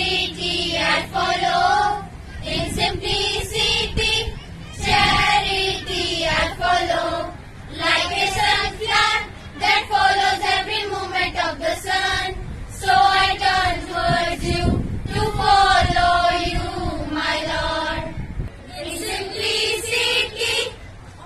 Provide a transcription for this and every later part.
Charity I follow, in simplicity. Charity I follow, like a sunflower that follows every movement of the sun. So I turn towards you to follow you, my Lord. In simplicity,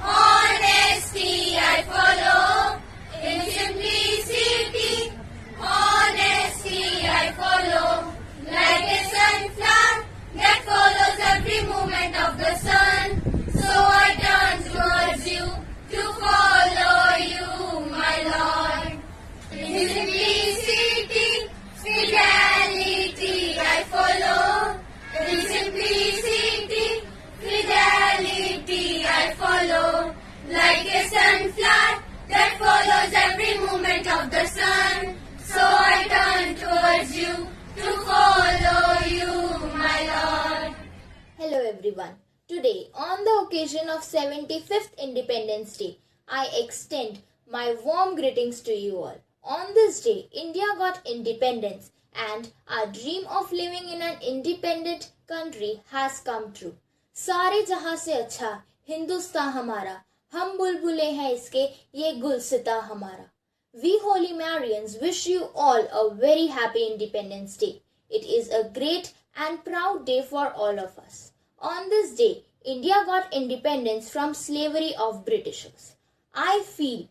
honesty I follow. In simplicity, honesty I follow. Like a sunflower that follows every movement of the sun. So I turn towards you to follow you, my Lord. In simplicity, fidelity I follow. In simplicity, fidelity I follow. Like a sunflower that follows every movement of the sun. So I turn towards you to follow you, my Lord. Hello everyone. Today, on the occasion of 75th Independence Day, I extend my warm greetings to you all. On this day, India got independence and our dream of living in an independent country has come true. सारे जहां से अच्छा हिंदुस्तान हमारा, हम बुलबुलें हैं इसके ये गुलसिता हमारा. We Holy Marians wish you all a very happy Independence Day. It is a great and proud day for all of us. On this day, India got independence from slavery of Britishers. I feel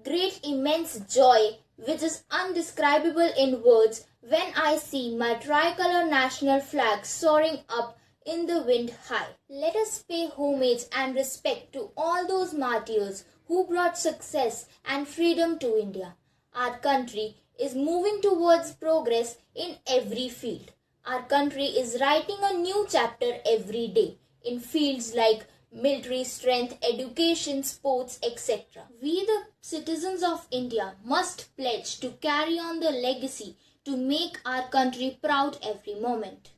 great immense joy which is undescribable in words when I see my tricolor national flag soaring up in the wind high. Let us pay homage and respect to all those martyrs who brought success and freedom to India. Our country is moving towards progress in every field. Our country is writing a new chapter every day in fields like military strength, education, sports, etc. We, the citizens of India, must pledge to carry on the legacy to make our country proud every moment.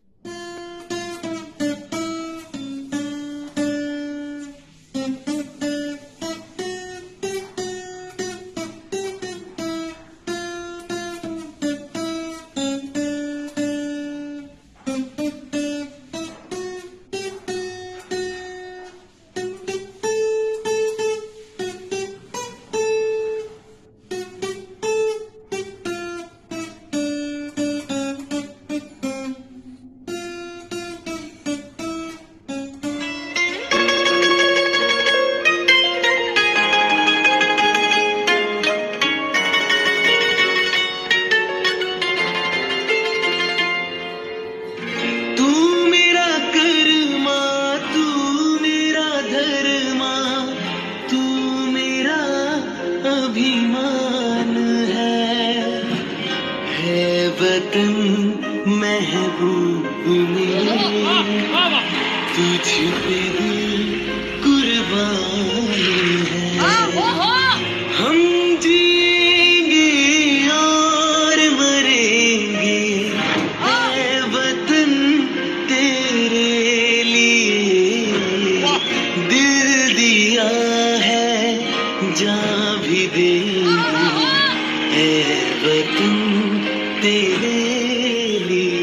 अभिमान है वतन महबूब में तुझ पे दिल कुर्बान है. हम जिएंगे और मरेंगे है वतन तेरे लिए. दिल दिया है जान भी देंगे है वतन तेरे लिए.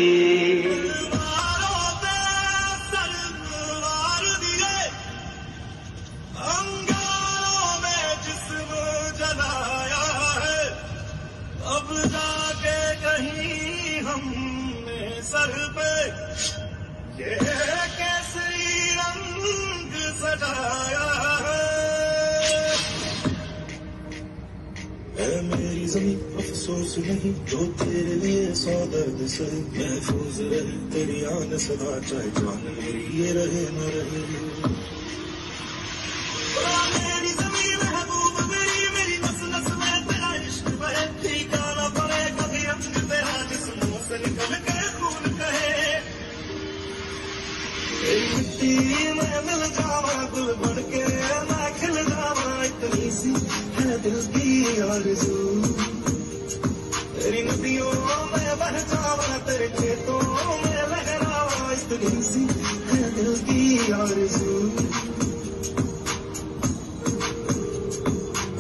अंगारों में जिस्म जलाया है, अब जाके कहीं हमने सर पे ये केसरी रंग सजाया है. ऐ मेरी ज़मीं अफसोस नहीं जो तेरे लिए सौ दर्द से महफूज रहे. तेरी आन सदा चाहे जान मेरी ये रहे न रहे. मेरी ज़मीं महबूब मेरी मेरी नस नस में तेरा इश्क बहे. ठिकाना पड़े कभी अंग तेरा जिस्मों से निकल के खून कहे. तेरी मिट्टी में मिल जावा गुल बन के मैं खिल जावा. इतनी सी है दिल की आरज़ू. तेरी नदियों में बह जावा तेरे खेतों में लहरावा. इतनी सी है दिल की आरज़ू.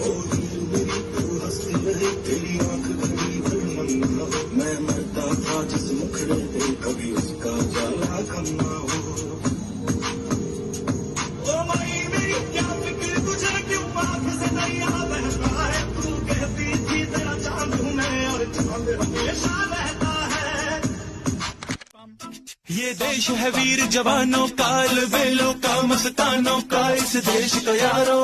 ओ दिल मेरी तू हंसती रहे तेरी आंख घड़ी भर मन. मैं मरता था जिस मुखड़े रहते कभी उसका जाला कम ना हो। ओ माई मेरी क्या फिक्र तुझे क्यों आँख से दरिया बहता है, तू कहती थी तेरा चांद हूँ मैं और चांद हमेशा रहता है। ये देश है वीर जवानों का, अलबेलों का, मस्तानों का, इस देश का यारो,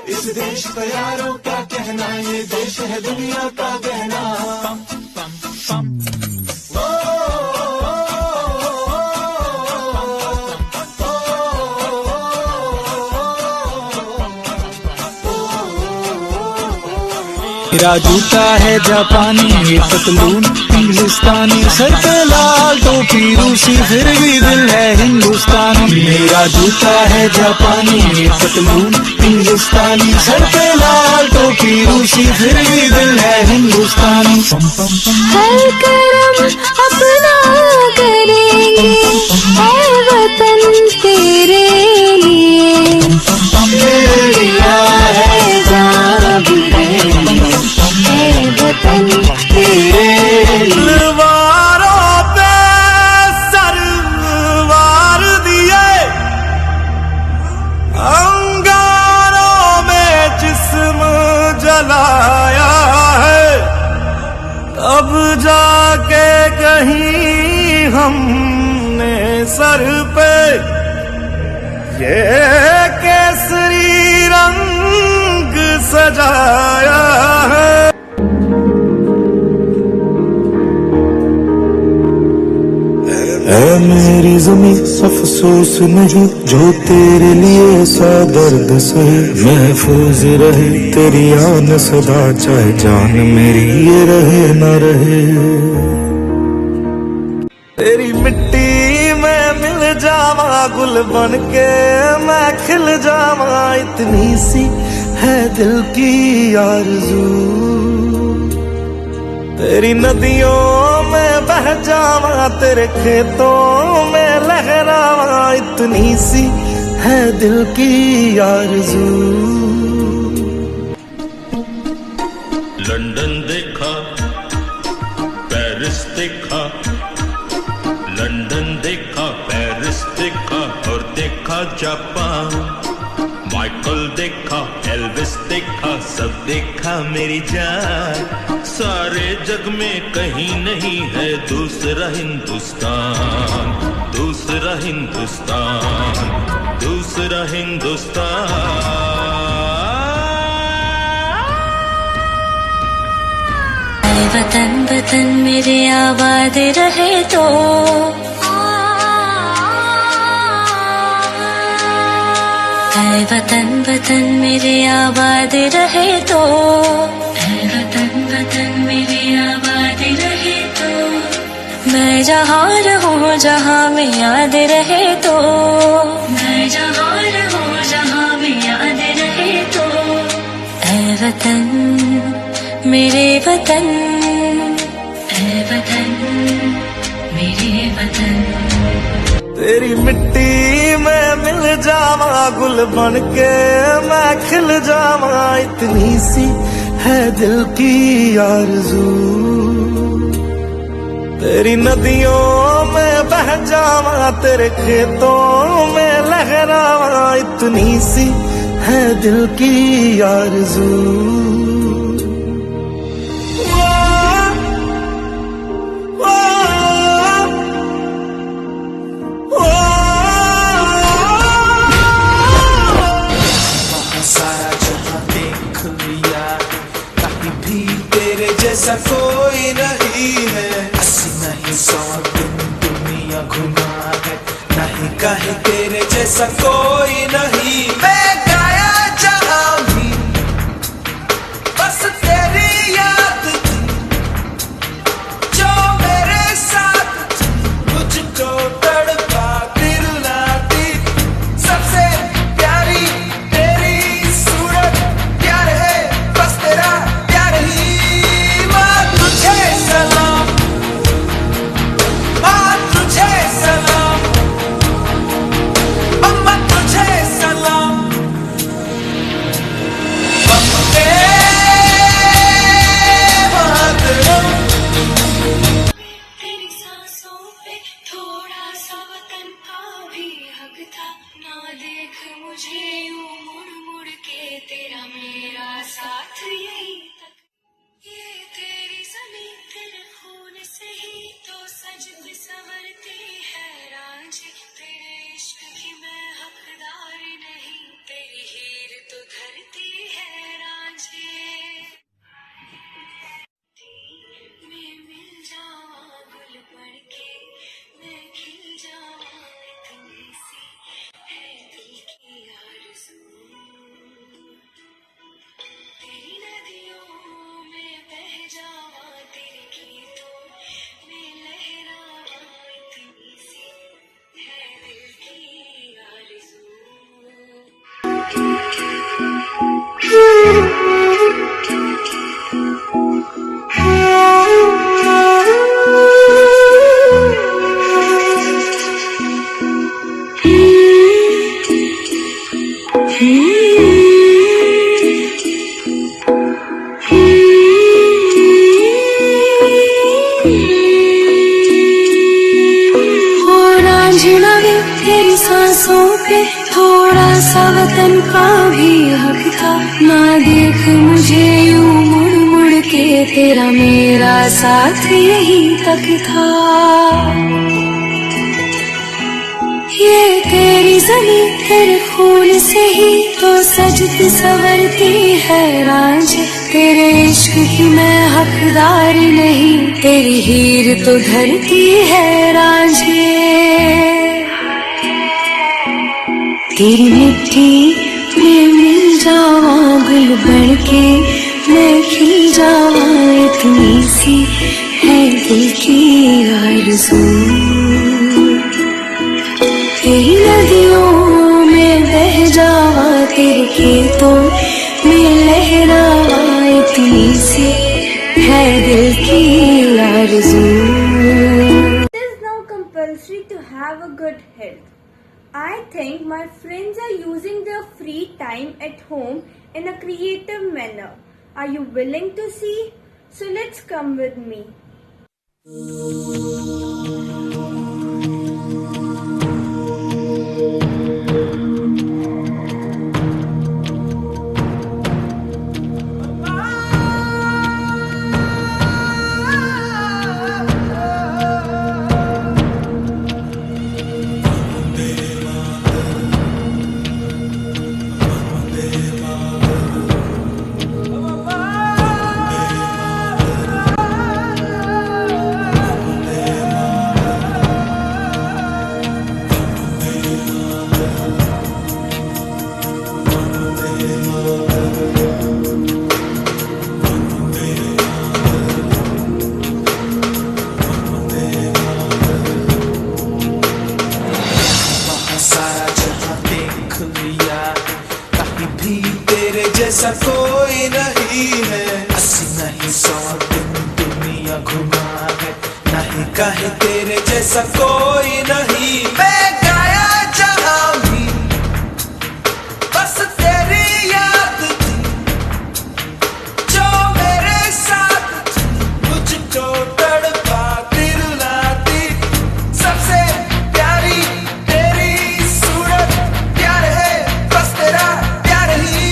इस देश का यारो क्या कहना, ये देश है दुनिया का गहना। मेरा जूता है जापानी, पतलून इंग्लिस्तानी, सर पे लाल टोपी रूसी, फिर भी दिल है हिंदुस्तानी। मेरा जूता है जापानी, पतलून इंग्लिस्तानी, सर पे लाल टोपी रूसी, फिर भी दिल है हिंदुस्तानी। हर करम अपना करेंगे ऐ वतन तेरे लिए, दिया है जान भी देंगे ऐ वतन तेरे लिए। तलवारों पे सरवार दिए, अंगारों में जिस्म जलाया है, अब जाके कहीं हमने सर पे ये केसरी रंग सजाया है। ऐ मेरी ज़मीं अफसोस नहीं जो तेरे लिए सा दर्द सहे, महफूज रहे तेरी आन सदा चाहे जान मेरी ये रहे न रहे। तेरी मिट्टी में मिल जावा गुल बन के मैं खिल जावा, इतनी सी है दिल की आरज़ू। तेरी नदियों में बह जावा, तेरे खेतों में लहरावा, इतनी सी है दिल की आरज़ू। लंदन देखा, पेरिस देखा, लंदन देखा, पेरिस देखा और देखा जापान। माइकल देखा, एल्विस देखा, सब देखा मेरी जान। सारे जग में कहीं नहीं है दूसरा हिंदुस्तान, दूसरा हिंदुस्तान, दूसरा हिंदुस्तान। वतन वतन मेरे आबाद रहे तो, ऐ वतन वतन मेरे आबाद रहे तो, ऐ वतन वतन मेरे आबाद रहे तो, मैं जहाँ रहूँ जहाँ में याद रहे तो, मैं जहाँ रहूँ जहाँ में याद रहे तो, ऐ वतन मेरे वतन, ऐ वतन मेरे वतन। तेरी मिट्टी में मिल जावा गुल बन के मैं खिल जावा, इतनी सी है दिल की आरज़ू। तेरी नदियों में बह जावा, तेरे खेतों में लहरावा, इतनी सी है दिल की आरज़ू। जैसा कोई नहीं है, 80 नहीं 100 दिन दुनिया घुमा है, नहीं कहीं तेरे जैसा कोई नहीं। मैं गाया जहाँ भी बस तेरी याद थी, जो मेरे साथ थी, मुझको तड़पा दिल ना दी। सबसे प्यारी तेरी सूरत, प्यार है बस तेरा प्यार ही। तुझे सलाम, तुझे सलाम, अम्मा तुझे सलाम। सांसों पे थोड़ा सा वतन का भी हक था। ना देख मुझे यूं मुड़ मुड़ के, तेरा मेरा साथ यही तक था। ये तेरी ज़मीं तेरे खून से ही तो सजती संवरती है रांझे। तेरे इश्क की मैं हकदार नहीं, तेरी हीर तो धरती है रांझे। तेरी मिट्टी में मिल जावा गुल बन के, मैं खिल जावा इतनी सी है दिल की आरज़ू। तेरी नदियों में बह जावा, तेरे खेतों में लहरावा इतनी सी है दिल की आरज़ू। It is now compulsory to have a good health. I think my friends are using their free time at home in a creative manner. Are you willing to see? So let's come with me. जैसा कोई नहीं है, 80 नहीं 100 दिन दुनिया घुमा है, नहीं कहे तेरे जैसा कोई नहीं। मैं गाया जहां भी बस तेरी याद थी, जो मेरे साथ थी, मुझको तड़पाती रुलाती। सबसे प्यारी तेरी सूरत, प्यार है बस तेरा प्यार ही।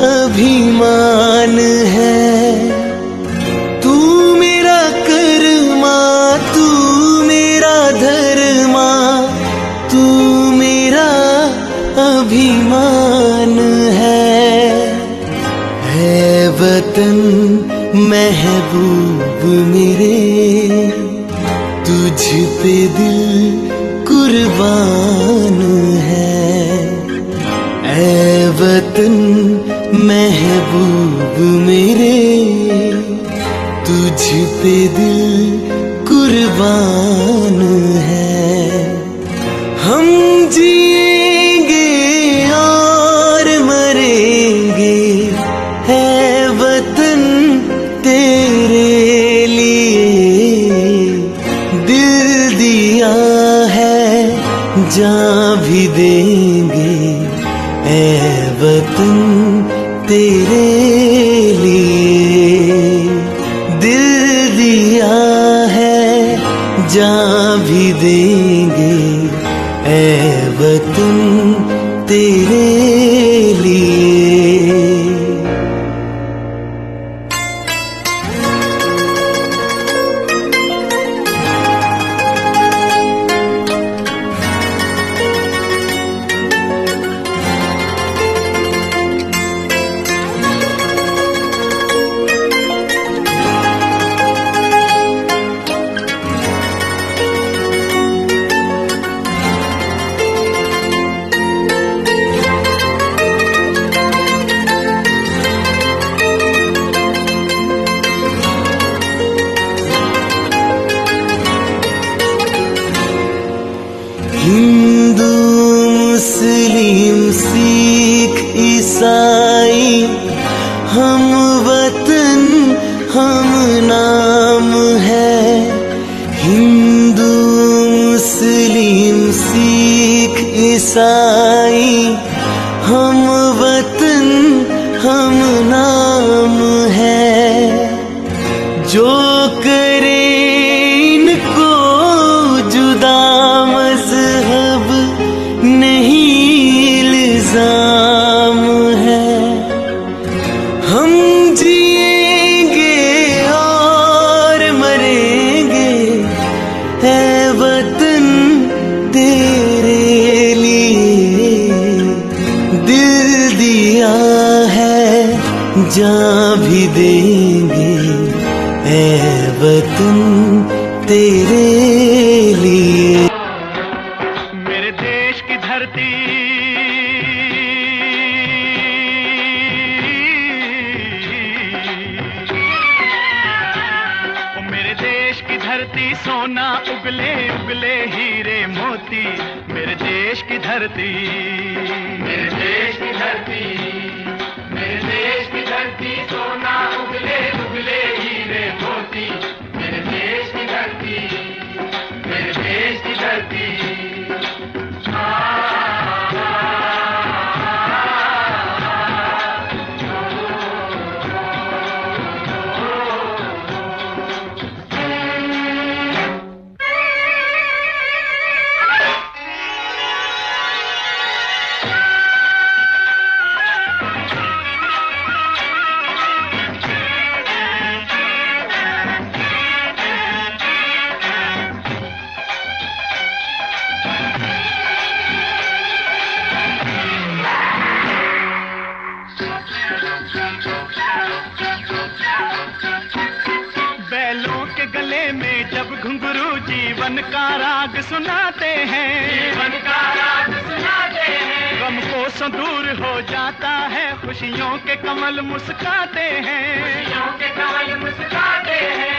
अभिमान है तू मेरा कर्मा, तू मेरा धर्मा, तू मेरा अभिमान है वतन महबूब मेरे, तुझ पे दिल कुर्बान है। ऐ वतन महबूब मेरे, तुझ पे दिल कुर्बान है। हम जिएंगे और मरेंगे, है वतन तेरे लिए। दिल दिया है जान भी देंगे, ऐ वतन तेरे लिए दिल दिया है, जान भी देंगे ऐ वतन तेरे लिए। हिंदू मुस्लिम सिख ईसाई हम वतन हम नाम है। हिंदू मुस्लिम सिख ईसाई हम वतन हम नाम है। जो करे इनको जुदा मजहब नहीं इल्जाम है। हम जिएंगे और मरेंगे है वतन तेरे लिए। दिल दिया है, जान भी देंगे ऐ वतन तेरे लिए। मेरे देश की धरती ओ मेरे देश की धरती सोना उगले उगले हीरे मोती। मेरे देश की धरती, मेरे देश की धरती, मेरे देश की धरती सोना उगले उगले हीरे मोती। मेरे देश की धरती, मेरे देश की धरती। बैलों के गले में जब घुंघरू जीवन का राग सुनाते हैं, जीवन का राग सुनाते हैं। गम को सो दूर हो जाता है, खुशियों के कमल मुस्काते हैं, खुशियों के कमल मुस्काते हैं।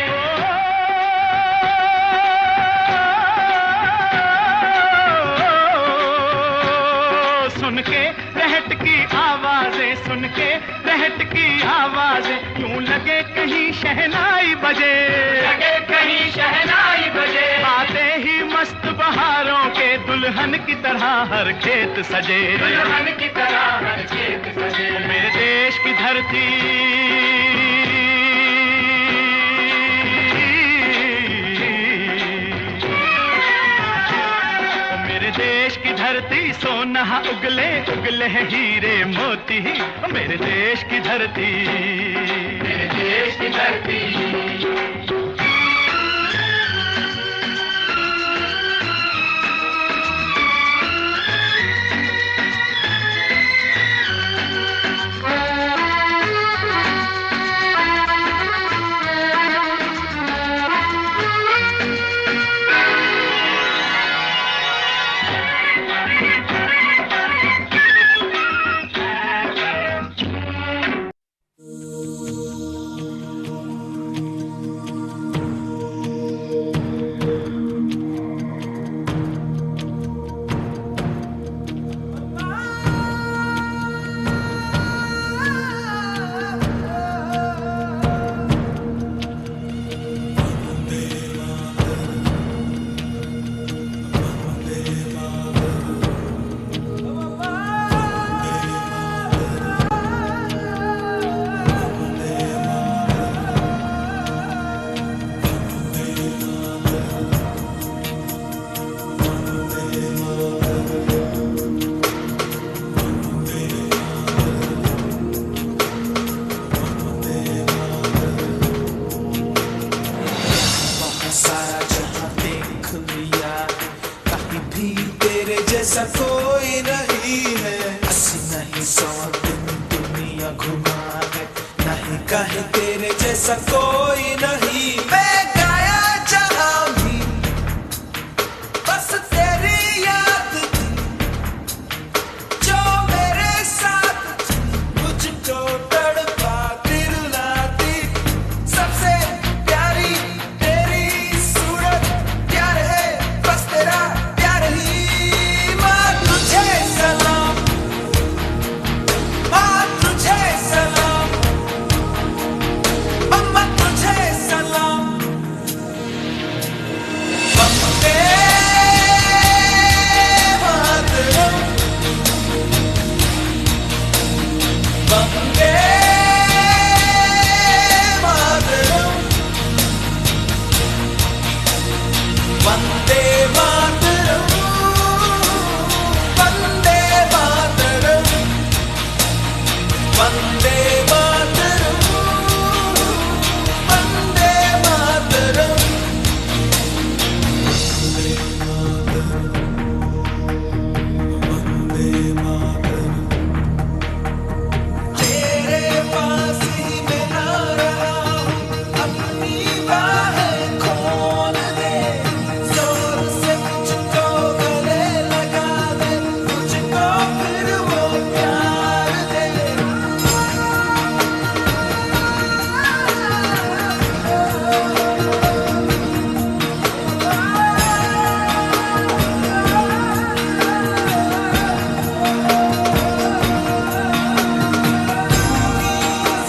सुन के रहट की आवाजें, सुन के रहट की आवाजें, यूं लगे कहीं शहनाई बजे, लगे कहीं शहनाई बजे। आते ही मस्त बहारों के दुल्हन की तरह हर खेत सजे, दुल्हन की तरह हर खेत सजे। मेरे देश की धरती, देश की धरती सोना उगले उगले हीरे मोती। मेरे देश की धरती, मेरे देश की धरती। जैसा कोई नहीं। मैं गाया जहां भी बस तेरी याद थी, जो मेरे साथ थी, मुझको तड़पा दिल लाती। सबसे प्यारी तेरी सूरत, प्यार है बस तेरा प्यार ही। माँ तुझे सलाम, माँ तुझे सलाम, अम्मा तुझे सलाम। वंदे मातरम, वंदे मातरम, वंदे मातरम, वंदे मातरम, वंदे मातरम, वंदे मातरम। तेरे पास ही मैं आ रहा हूँ, अपनी बाहें खोल दे, जोर से मुझको गले लगा दे, मुझको फिर वो प्यार दे।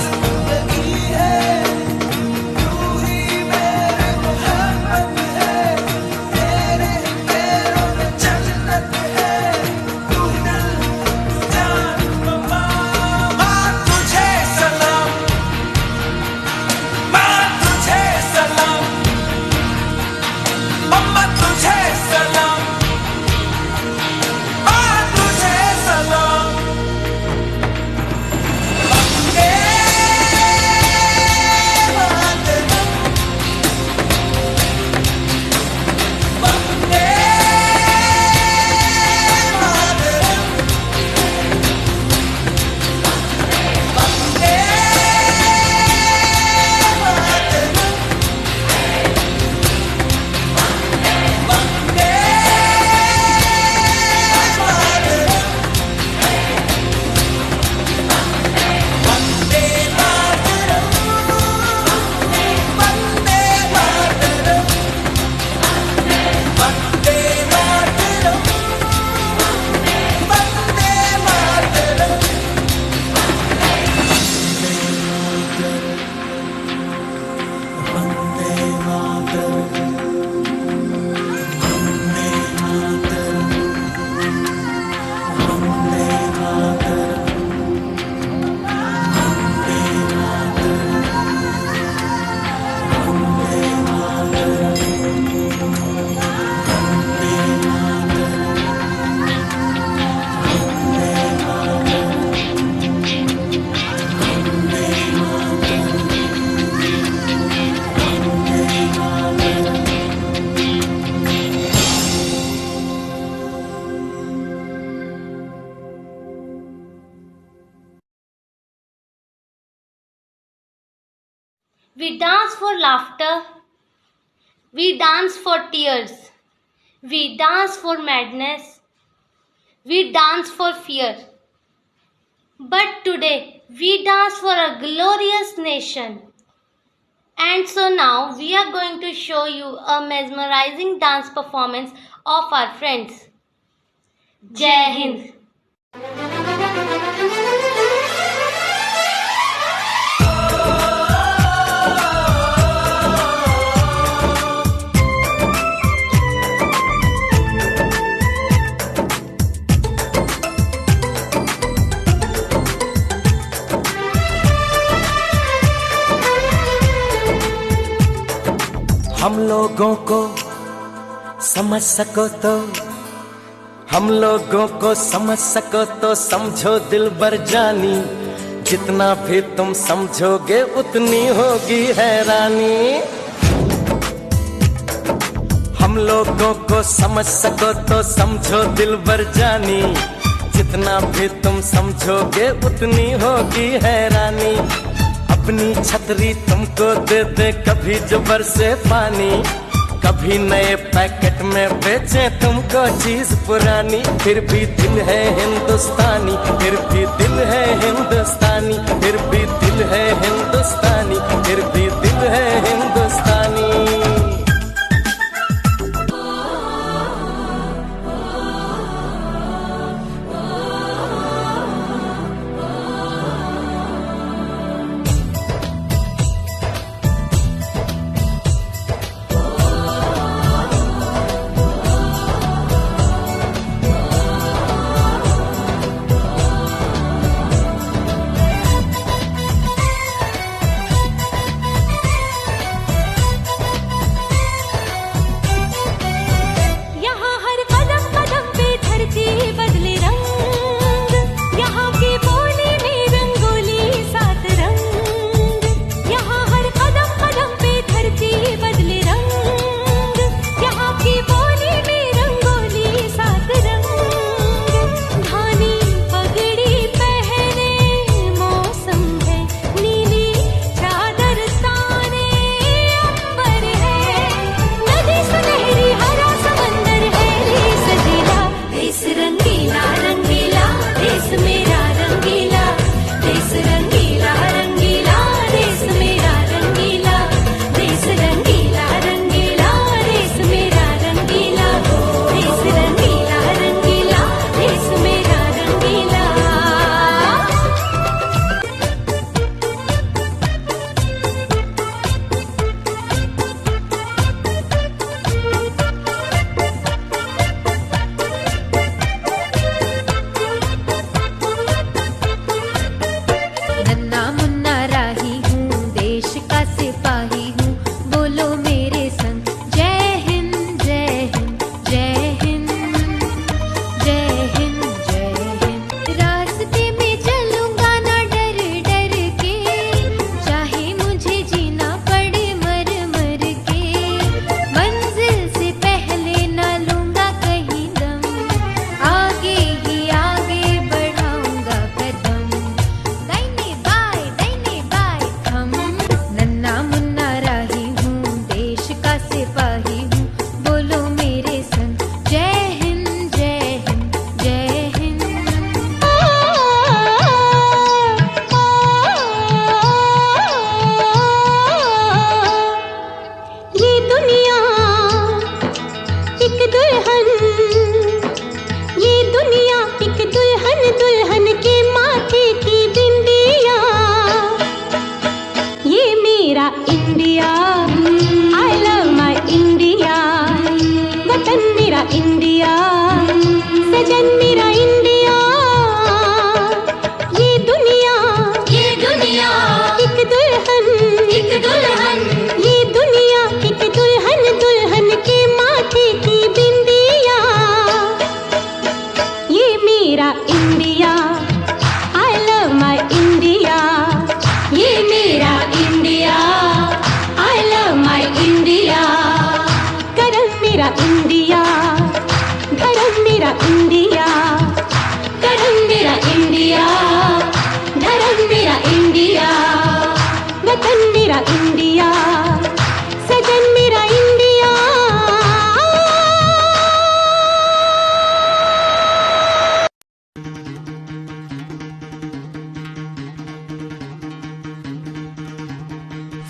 जिंदगी है तू ही मेरे मोहब्बत है, तेरे ही पैरों में जन्नत है, तू दिल तू जान मम्मा। माँ तुझे सलाम, माँ तुझे सलाम, मम्मा तुझे सलाम, माँ तुझे सलाम। वंदे मातरम, वंदे मातरम, वंदे We dance for laughter, we dance for tears, we dance for madness, we dance for fear. But today we dance for a glorious nation. And so now we are going to show you a mesmerizing dance performance of our friends. Jai Hind. हम लोगों को समझ सको तो, हम लोगों को समझ सको तो समझो दिलबर जानी, जितना भी तुम समझोगे उतनी होगी हैरानी। हम लोगों को समझ सको तो समझो दिलबर जानी, जितना भी तुम समझोगे उतनी होगी हैरानी। अब अपनी छतरी तुमको दे दे, कभी जो बरसे पानी, कभी नए पैकेट में बेचे तुमको चीज पुरानी। फिर भी दिल है हिंदुस्तानी, फिर भी दिल है हिंदुस्तानी, फिर भी दिल है हिंदुस्तानी, फिर भी दिल है हिंदुस्तानी।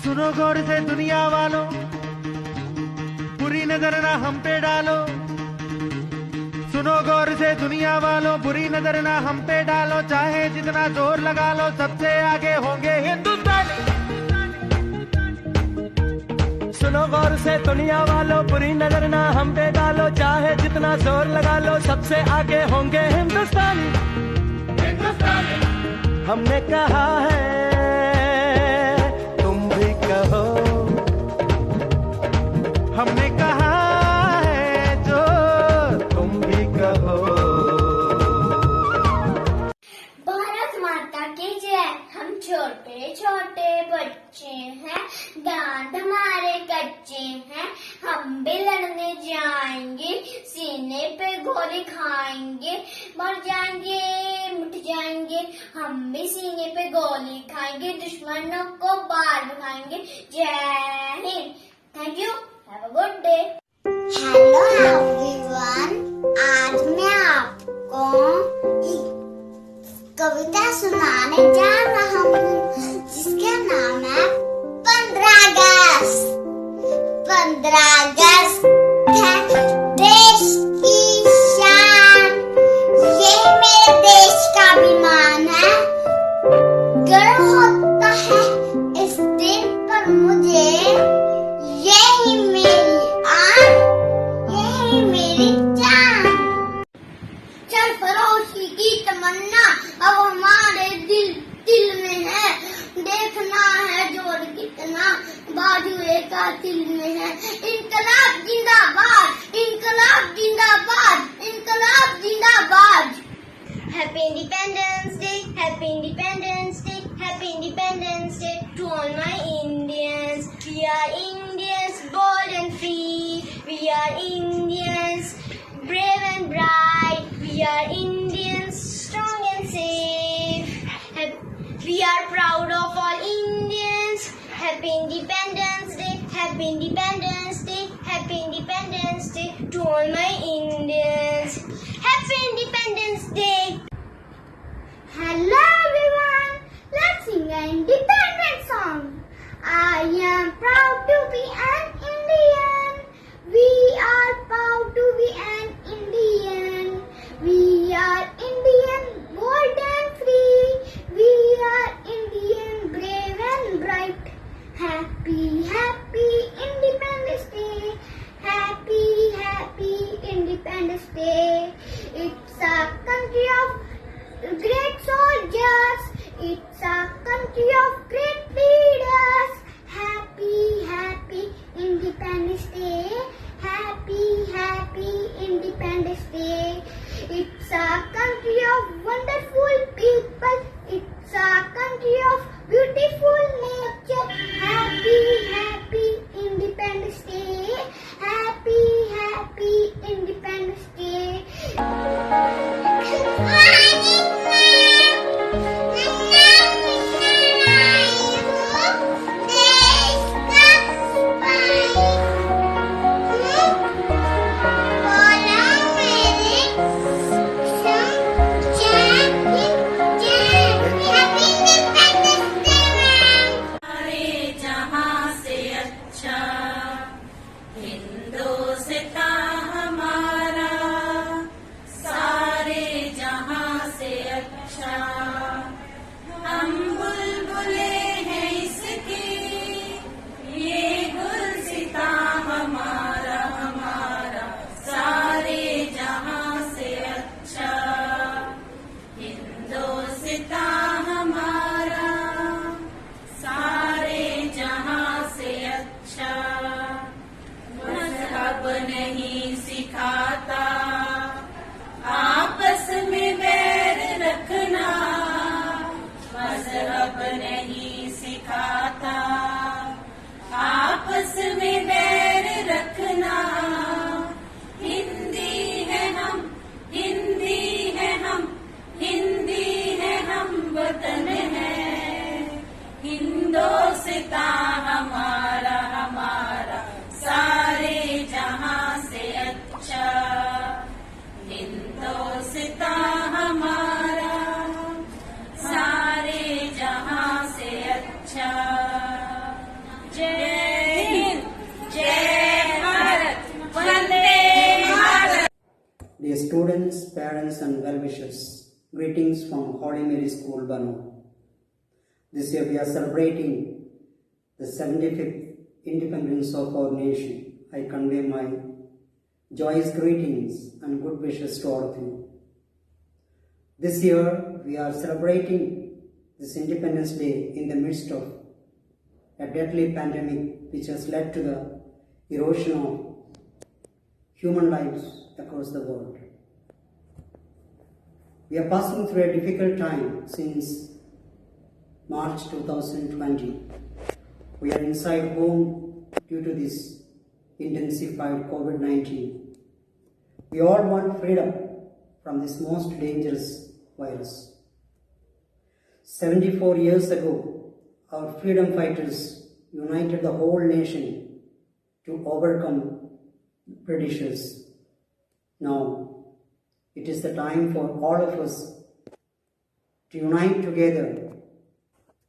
सुनो गौर से दुनिया वालों, बुरी नजर ना हम पे डालो। सुनो गौर से दुनिया वालों, बुरी नजर ना हम पे डालो। चाहे जितना जोर लगा लो, सबसे आगे होंगे हिंदुस्तानी। सुनो गौर से दुनिया वालों, बुरी नजर ना हम पे डालो। चाहे जितना जोर लगा लो, सबसे आगे होंगे हिंदुस्तानी। हमने कहा है, हमने कहा है जो तुम भी कहो। भारत माता की जय। हम छोटे छोटे बच्चे हैं, दांत हमारे कच्चे हैं। हम भी लड़ने जाएंगे, सीने पे गोली खाएंगे। मर जाएंगे, मिट जाएंगे, हम भी सीने पे गोली खाएंगे, दुश्मनों को बाल खाएंगे। जय Hind. Thank you. Have a good day. Hello everyone, आज मैं आपको एक कविता सुनाने जा रहा हूँ जिसका नाम है 15 अगस्त। 15 अगस्त है देश की शान, ये मेरे देश का अभिमान है। गर्व होता है इस दिन पर मुझे, यही मेरी आन, यही मेरी जान। सरफरोशी की तमन्ना अब हमारे दिल में है, देखना है जोर कितना बाजुए का दिल में है। इनकलाब जिंदाबाद, इनकलाब जिंदाबाद, इनकलाब जिंदाबाद। Happy Independence Day, Happy Independence Day, Happy Independence Day to all my Indians. We are Indians, bold and free. We are Indians, brave and bright. We are Indians, strong and safe. We are proud of all Indians. Happy Independence Day, Happy Independence Day, Happy Independence Day to all my Indians. Happy Independence Day. Hello everyone, let's sing an independence song. I am proud to be an Indian. We are proud to be an Indian. We are Indian, bold and free. We are Indian, brave and bright. Happy, happy Independence Day. Happy, happy Independence Day. It's a country of great soldiers. It's a country of great leaders. Happy, happy Independence Day. Happy, happy Independence Day. It's a country of wonderful people. It's a country of beautiful nature. Happy, happy Independence Day. Happy, happy Independence Day. Dear students, parents and well-wishers, greetings from Holy Mary School, Banur. This year we are celebrating the 75th independence of our nation. I convey my joyous greetings and good wishes to all of you. This year we are celebrating this Independence Day in the midst of a deadly pandemic which has led to the erosion of human lives across the world. We are passing through a difficult time since March 2020. We are inside home due to this intensified COVID-19. We all want freedom from this most dangerous virus. 74 years ago, our freedom fighters united the whole nation to overcome Britishers. Now, it is the time for all of us to unite together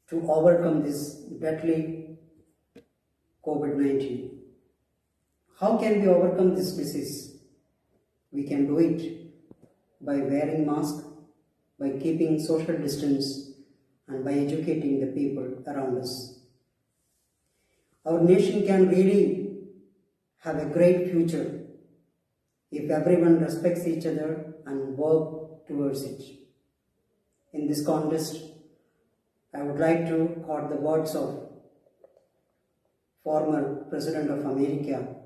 to overcome this deadly COVID-19. How can we overcome this disease? We can do it by wearing masks, by keeping social distance, and by educating the people around us. Our nation can really have a great future if everyone respects each other and work towards it. In this context, I would like to quote the words of former President of America,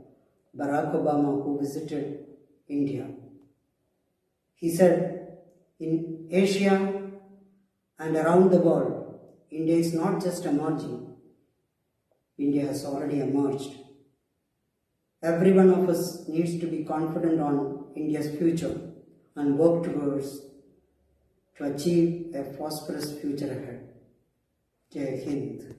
Barack Obama, who visited India. He said, in Asia and around the world, India is not just emerging, India has already emerged. Every one of us needs to be confident on India's future and work towards to achieve a prosperous future ahead. Jai Hind.